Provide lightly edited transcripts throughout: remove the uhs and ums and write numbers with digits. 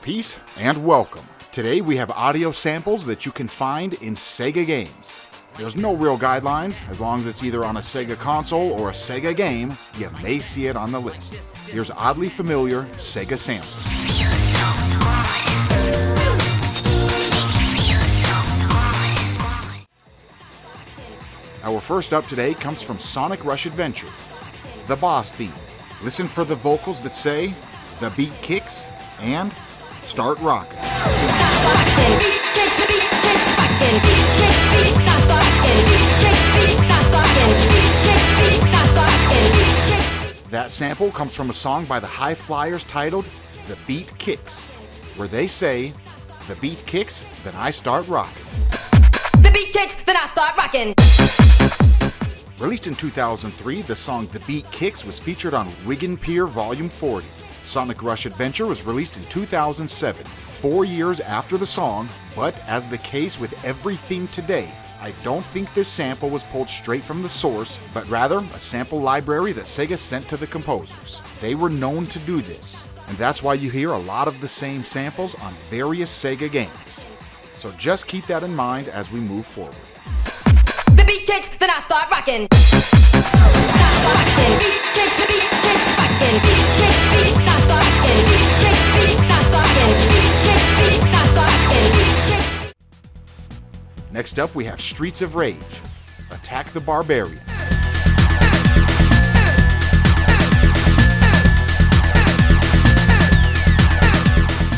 Peace and welcome. Today we have audio samples that you can find in Sega games. There's no real guidelines. As long as it's either on a Sega console or a Sega game, you may see it on the list. Here's oddly familiar Sega samples. Our first up today comes from Sonic Rush Adventure, the boss theme. Listen for the vocals that say, "The beat kicks," and "Start rockin'." That sample comes from a song by the High Flyers titled "The Beat Kicks," where they say, "The beat kicks, then I start rockin'." The beat kicks, then I start rockin'. Released in 2003, the song "The Beat Kicks" was featured on Wigan Pier Volume 40. Sonic Rush Adventure was released in 2007, 4 years after the song, but as the case with every theme today, I don't think this sample was pulled straight from the source, but rather a sample library that Sega sent to the composers. They were known to do this, and that's why you hear a lot of the same samples on various Sega games. So just keep that in mind as we move forward. The beat kicks, then I start rockin'. Beat kicks, the beat kicks, rockin'. Beat kicks, beat, I start rockin'. Beat kicks, beat, I start rockin'. Beat kicks, beat, I start rockin'. Beat kicks. Next up, we have Streets of Rage, Attack the Barbarian.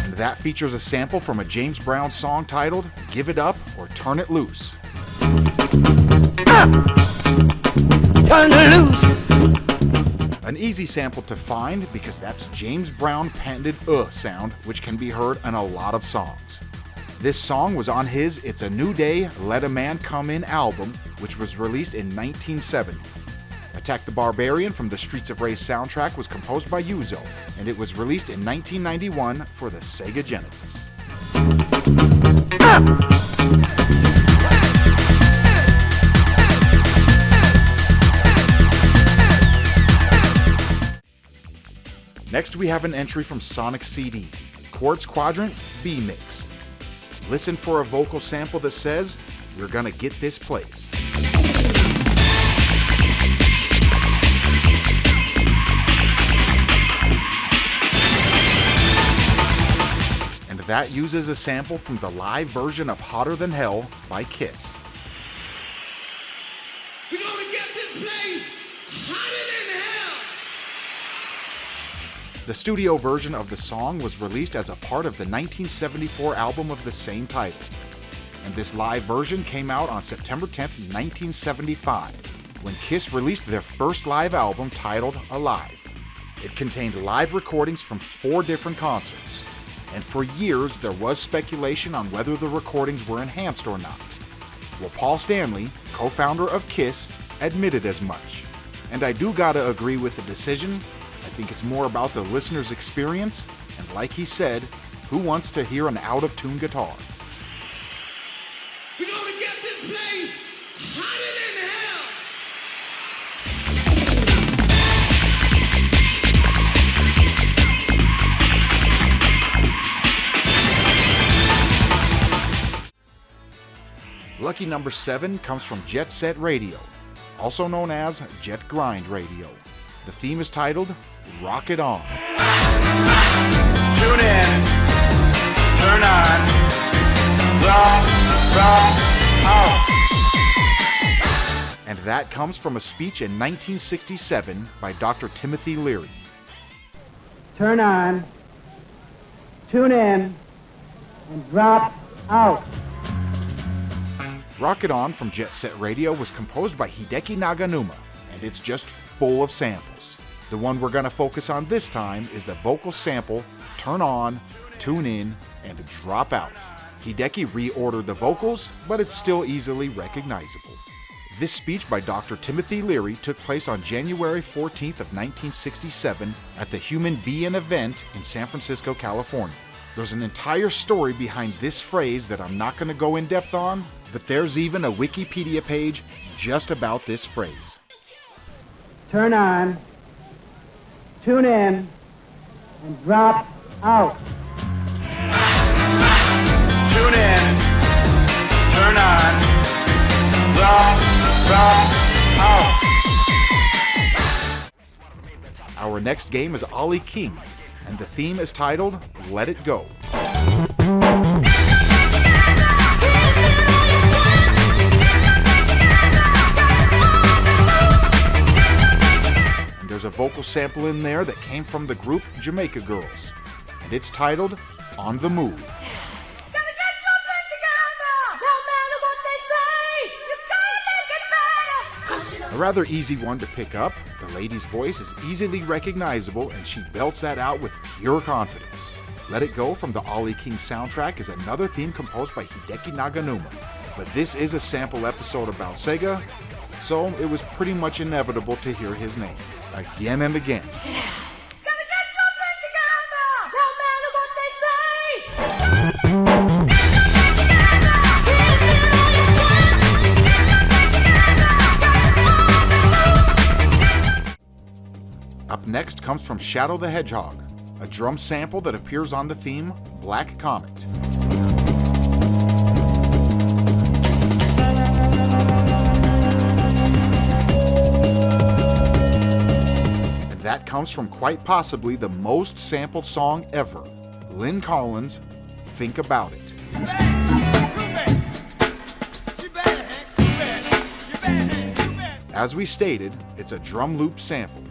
And that features a sample from a James Brown song titled "Give It Up or Turn It Loose." Turn it loose. An easy sample to find because that's James Brown patented sound, which can be heard in a lot of songs. This song was on his It's a New Day, Let a Man Come In album, which was released in 1970. Attack the Barbarian from the Streets of Rage soundtrack was composed by Juste, and it was released in 1991 for the Sega Genesis. Next, we have an entry from Sonic CD, Quartz Quadrant B-Mix. Listen for a vocal sample that says, "You're gonna get this place." And that uses a sample from the live version of Hotter Than Hell by Kiss. We're gonna get this place hotter than hell! The studio version of the song was released as a part of the 1974 album of the same title. And this live version came out on September 10th, 1975, when Kiss released their first live album titled Alive. It contained live recordings from 4 different concerts. And for years, there was speculation on whether the recordings were enhanced or not. Well, Paul Stanley, co-founder of Kiss, admitted as much. And I do gotta agree with the decision. I think it's more about the listener's experience, and like he said, who wants to hear an out-of-tune guitar? We're gonna get this place hotter than hell! Lucky number 7 comes from Jet Set Radio, also known as Jet Grind Radio. The theme is titled "Rock It On." Tune in, turn on, rock out. And that comes from a speech in 1967 by Dr. Timothy Leary. Turn on, tune in, and drop out. Rock It On from Jet Set Radio was composed by Hideki Naganuma, and it's just full of samples. The one we're going to focus on this time is the vocal sample, "Turn On, Tune In, and Drop Out." Hideki reordered the vocals, but it's still easily recognizable. This speech by Dr. Timothy Leary took place on January 14th of 1967 at the Human Being event in San Francisco, California. There's an entire story behind this phrase that I'm not going to go in depth on, but there's even a Wikipedia page just about this phrase. Turn on, tune in, and drop out. on the house. Our next game is Ollie King, and the theme is titled Let It Go. And there's a vocal sample in there that came from the group Jamaica Girls, and it's titled On the Move. A rather easy one to pick up. The lady's voice is easily recognizable and she belts that out with pure confidence. Let It Go from the Ollie King soundtrack is another theme composed by Hideki Naganuma. But this is a sample episode about Sega, so it was pretty much inevitable to hear his name again and again. Up next comes from Shadow the Hedgehog, a drum sample that appears on the theme Black Comet. And that comes from quite possibly the most sampled song ever, Lynn Collins' Think About It. As we stated, it's a drum loop sample,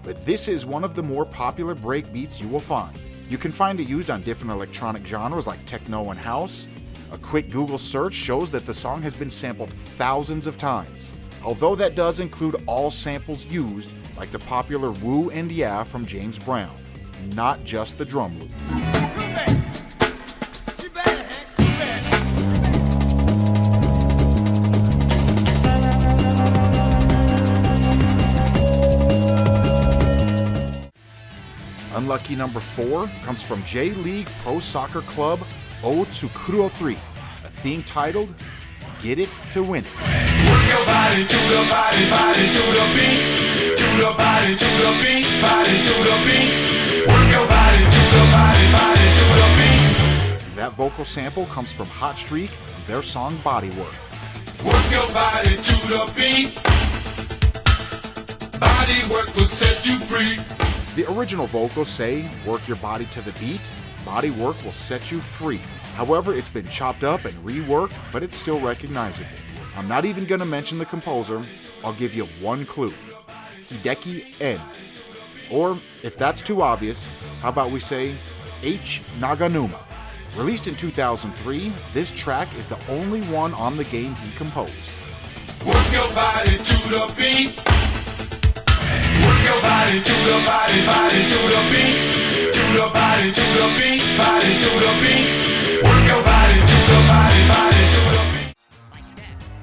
but this is one of the more popular break beats you will find. You can find it used on different electronic genres like techno and house. A quick Google search shows that the song has been sampled thousands of times, although that does include all samples used, like the popular Woo and Yeah from James Brown, not just the drum loop. Unlucky number 4 comes from J.League Pro Soccer Club O Tsukuro 3, a theme titled Get It to Win It. Work your body to the body, body to the beat, to the body to the beat, body to the beat. Work your body to the body, body to the beat. That vocal sample comes from Hot Streak and their song Bodywork. Work your body to the beat. Bodywork will set you free. The original vocals say, work your body to the beat, bodywork will set you free. However, it's been chopped up and reworked, but it's still recognizable. I'm not even going to mention the composer, I'll give you one clue. Hideki N. Or, if that's too obvious, how about we say H. Naganuma. Released in 2003, this track is the only one on the game he composed. Work your body to the beat. Work your body to the body, body to the beat, to the body to the beat, body to the beat. Work your body to the body, body to the beat.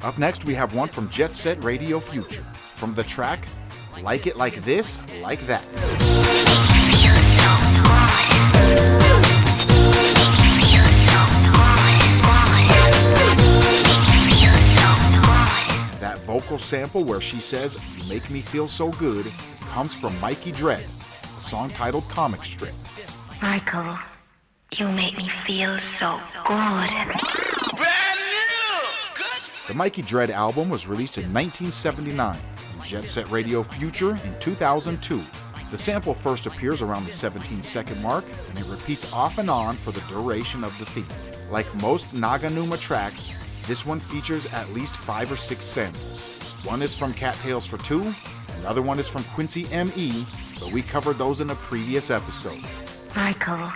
Up next, we have one from Jet Set Radio Future, from the track Like It Like This, Like That. That vocal sample where she says, "You make me feel so good," comes from Mikey Dread, a song titled Comic Strip. Michael, you make me feel so good. The Mikey Dread album was released in 1979 and Jet Set Radio Future in 2002. The sample first appears around the 17-second mark, and it repeats off and on for the duration of the theme. Like most Naganuma tracks, this one features at least 5 or 6 samples. One is from Cattails for Two, another one is from Quincy M.E., but we covered those in a previous episode. Michael,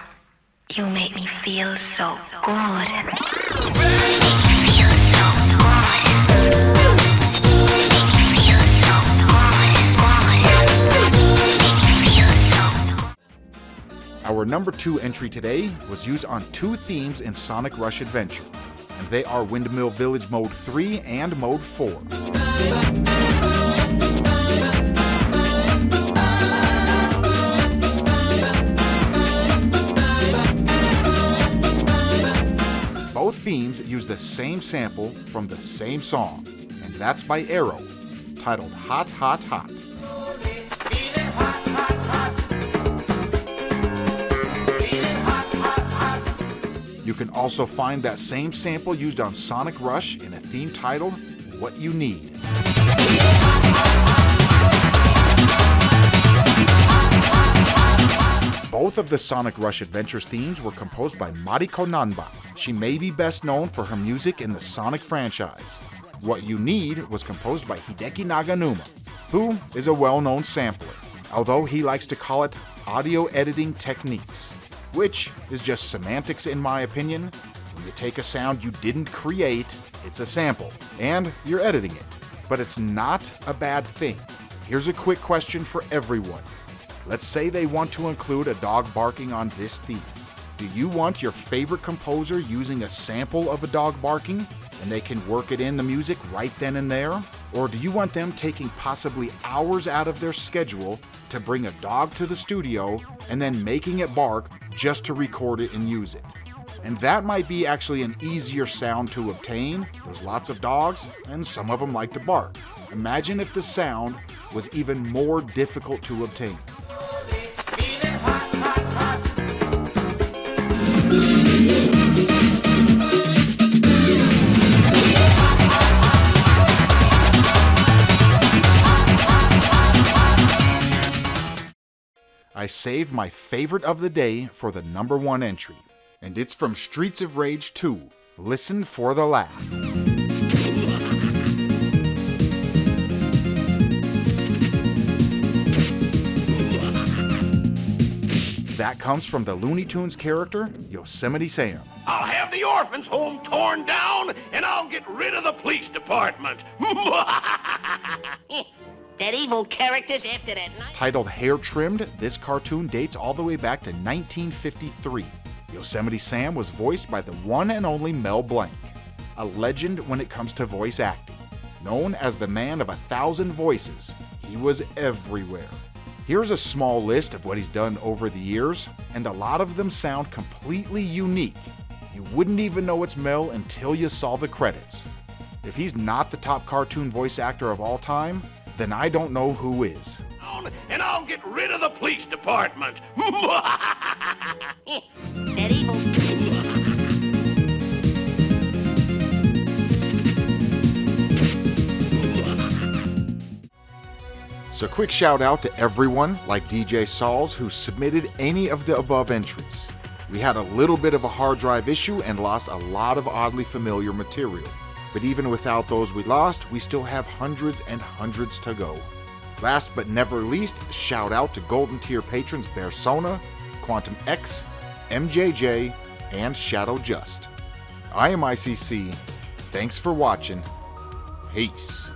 you make me feel so good. Our number 2 entry today was used on 2 themes in Sonic Rush Adventure, and they are Windmill Village Mode 3 and Mode 4. Both themes use the same sample from the same song, and that's by Arrow, titled Hot Hot Hot. You can also find that same sample used on Sonic Rush in a theme titled What You Need. Both of the Sonic Rush Adventures themes were composed by Mariko Nanba. She may be best known for her music in the Sonic franchise. What You Need was composed by Hideki Naganuma, who is a well-known sampler, although he likes to call it audio editing techniques, which is just semantics in my opinion. When you take a sound you didn't create, it's a sample, and you're editing it. But it's not a bad thing. Here's a quick question for everyone. Let's say they want to include a dog barking on this theme. Do you want your favorite composer using a sample of a dog barking, and they can work it in the music right then and there? Or do you want them taking possibly hours out of their schedule to bring a dog to the studio and then making it bark just to record it and use it? And that might be actually an easier sound to obtain. There's lots of dogs, and some of them like to bark. Imagine if the sound was even more difficult to obtain. I saved my favorite of the day for the number 1 entry, and it's from Streets of Rage 2, Listen for the Laugh. That comes from the Looney Tunes character, Yosemite Sam. I'll have the orphans' home torn down, and I'll get rid of the police department. That evil character's after that night. Titled Hair Trimmed, this cartoon dates all the way back to 1953. Yosemite Sam was voiced by the one and only Mel Blanc, a legend when it comes to voice acting. Known as the man of 1,000 voices, he was everywhere. Here's a small list of what he's done over the years, and a lot of them sound completely unique. You wouldn't even know it's Mel until you saw the credits. If he's not the top cartoon voice actor of all time, then I don't know who is. And I'll get rid of the police department. That evil. So quick shout out to everyone like DJ Sauls who submitted any of the above entries. We had a little bit of a hard drive issue and lost a lot of oddly familiar material. But even without those we lost, we still have hundreds and hundreds to go. Last but never least, shout out to Golden Tier patrons Bearsona, Quantum X, MJJ, and Shadow Juste. I am ICC. Thanks for watching. Peace.